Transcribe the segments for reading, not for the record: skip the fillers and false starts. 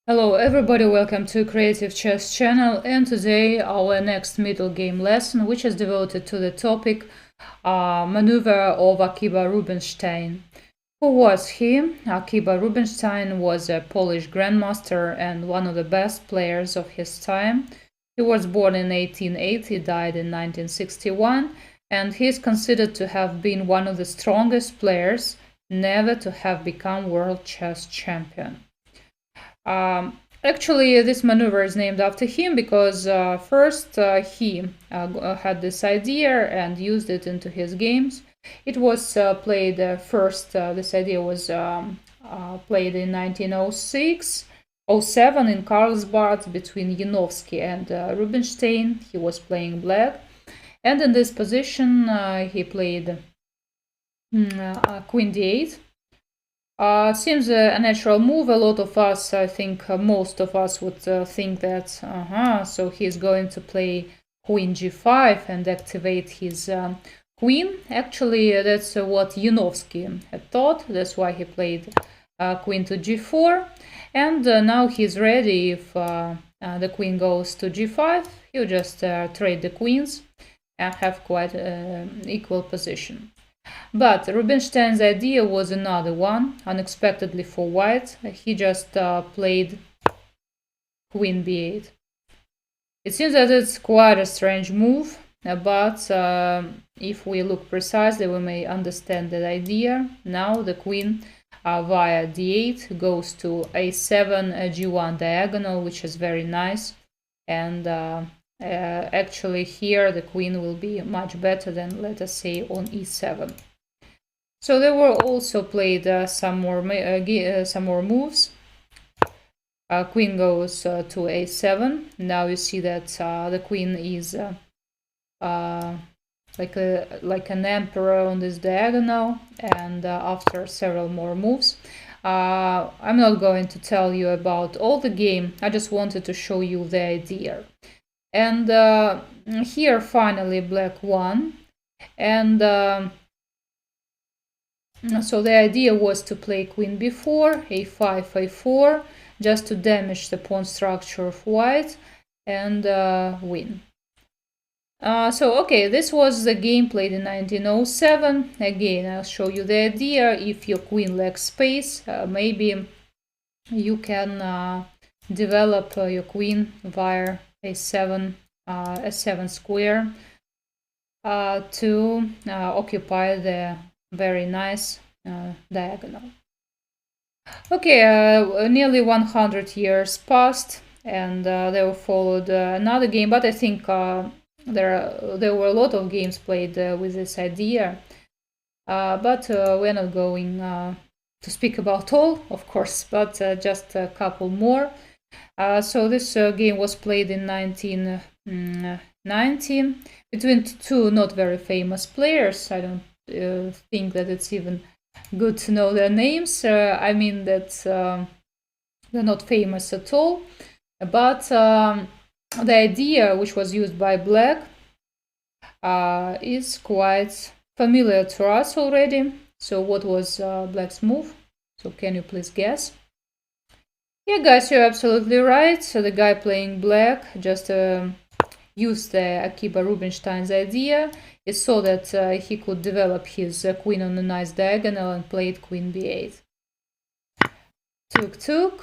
Hello everybody, welcome to Creative Chess channel, and today our next middle game lesson, which is devoted to the topic Maneuver of Akiba Rubinstein. Who was he? Akiba Rubinstein was a Polish grandmaster and one of the best players of his time. He was born in 1880, died in 1961, and he is considered to have been one of the strongest players never to have become world chess champion. Actually, this maneuver is named after him because first he had this idea and used it into his games. It was played first, this idea was played in 1906. 07 in Karlsbad between Janowski and Rubinstein. He was playing black. And in this position, he played Queen d8. Seems a natural move. A lot of us, I think most of us would think that, so he's going to play Queen g5 and activate his queen. Actually, that's what Janowski had thought. That's why he played Queen to g4. And now he's ready. If the queen goes to g5, he'll just trade the queens and have quite equal position. But Rubinstein's idea was another one, unexpectedly for white. He just played Queen b8. It seems that it's quite a strange move, but if we look precisely, we may understand that idea. Now the queen via d8 goes to a7, g1 diagonal, which is very nice. And actually here the queen will be much better than, let us say, on e7. So there were also played some more moves. Queen goes to a7. Now you see that the queen is like an emperor on this diagonal. And after several more moves, I'm not going to tell you about all the game. I just wanted to show you the idea. And here finally black won. And so the idea was to play Queen b4, a5, a4, just to damage the pawn structure of white and win. Okay, this was the game played in 1907. Again, I'll show you the idea. If your queen lacks space, maybe you can develop your queen via a7 square to occupy the very nice diagonal. Okay, nearly 100 years passed, and there followed another game, but I think there were a lot of games played with this idea, but we're not going to speak about all, of course, but just a couple more. So this game was played in 1990 between two not very famous players. I don't think that it's even good to know their names. I mean that they're not famous at all. But the idea which was used by black is quite familiar to us already. So what was black's move? So can you please guess? Yeah, guys, you're absolutely right. So the guy playing black just used the Akiba Rubinstein's idea. He saw that he could develop his queen on a nice diagonal and played Queen b8. Took,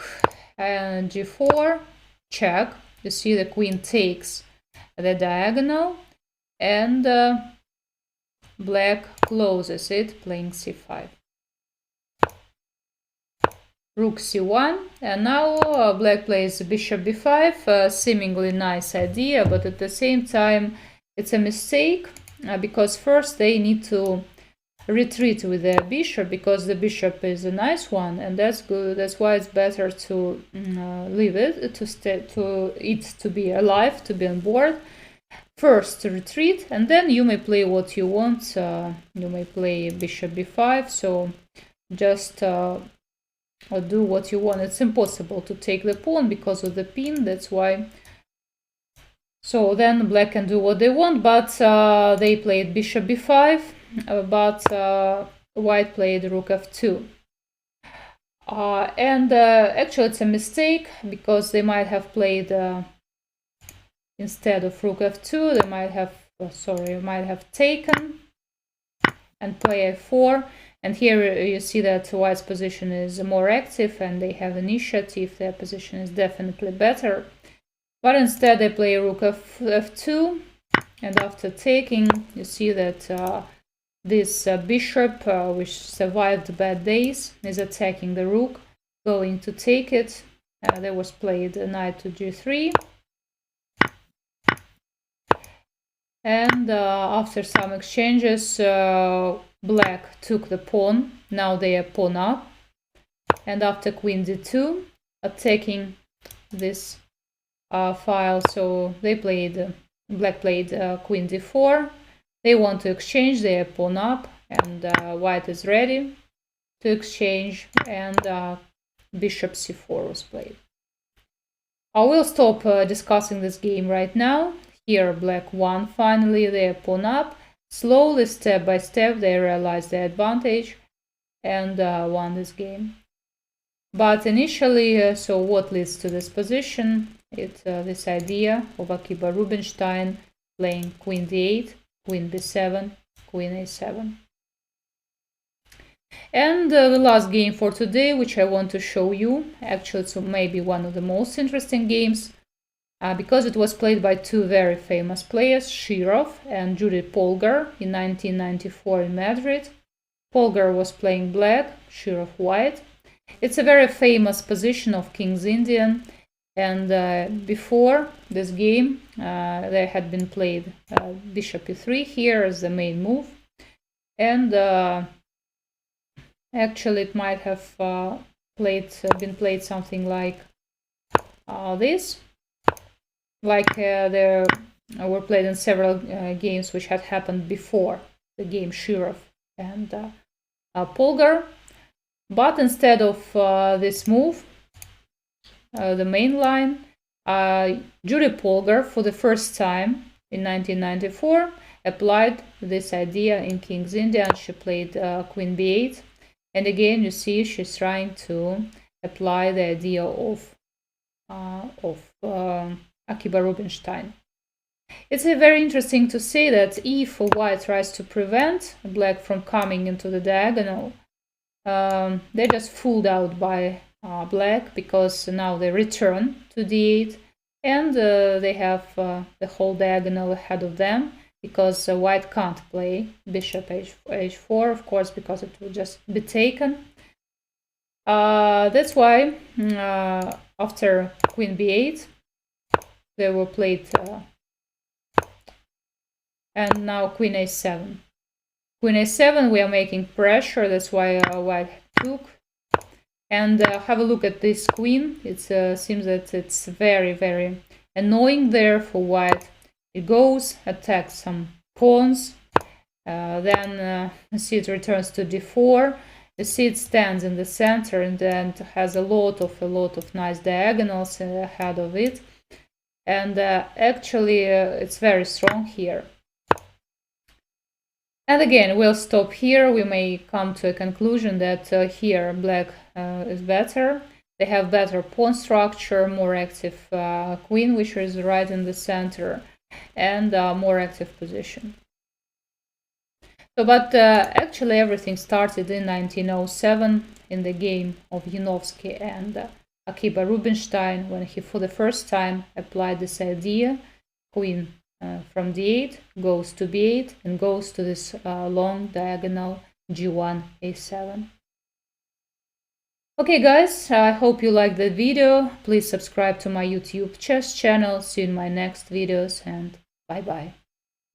and g4, check. You see the queen takes the diagonal, and black closes it, playing c5. Rook c1, and now black plays bishop b5, seemingly nice idea, but at the same time it's a mistake, because first they need to retreat with their bishop, because the bishop is a nice one, and that's good. That's why it's better to leave it, to be alive, to be on board. First retreat, and then you may play what you want. You may play bishop b5, so just or do what you want. It's impossible to take the pawn because of the pin, that's why. So then black can do what they want, but they played bishop b5, but white played rook f2. Actually it's a mistake, because they might have played instead of rook f2, they might have taken and play a4. And here you see that white's position is more active and they have initiative. Their position is definitely better. But instead they play rook f2, and after taking, you see that this bishop, which survived bad days, is attacking the rook, going to take it. There was played knight to g3. And after some exchanges, black took the pawn. Now they are pawn up. And after queen d2, attacking this file, so they played, black played queen d4. They want to exchange their pawn up, and white is ready to exchange, and bishop c4 was played. I will stop discussing this game right now. Here black won finally their pawn up. Slowly, step by step, they realized their advantage and won this game. But initially, so what leads to this position? It's this idea of Akiba Rubinstein playing queen d8, queen b7, queen a7. And the last game for today, which I want to show you, actually it's maybe one of the most interesting games, because it was played by two very famous players, Shirov and Judith Polgar, in 1994 in Madrid. Polgar was playing black, Shirov white. It's a very famous position of King's Indian, and before this game there had been played bishop e3 here as the main move, and actually it might have been played something like this, like there were played in several games which had happened before the game Shirov and Polgar. But instead of this move, the main line, Judy Polgar, for the first time in 1994, applied this idea in King's Indian. She played queen b8. And again, you see she's trying to apply the idea of Akiba Rubinstein. It's very interesting to say that if white tries to prevent black from coming into the diagonal, they're just fooled out by black, because now they return to d8, and they have the whole diagonal ahead of them, because white can't play bishop h4, of course, because it will just be taken. That's why after queen b8 they were played, and now queen a7. Queen a7, we are making pressure, that's why white took. And have a look at this queen. It seems that it's very, very annoying there for white. It goes, attacks some pawns, then you see it returns to d4. You see it stands in the center, and then has a lot of nice diagonals ahead of it. And actually it's very strong here. And again, we'll stop here. We may come to a conclusion that here black is better. They have better pawn structure, more active queen, which is right in the center, and more active position. So, but actually everything started in 1907 in the game of Yanovsky and Akiba Rubinstein, when he for the first time applied this idea, queen from d8 goes to b8 and goes to this long diagonal g1 a7. Okay guys, I hope you liked the video. Please subscribe to my YouTube chess channel. See you in my next videos, and bye bye.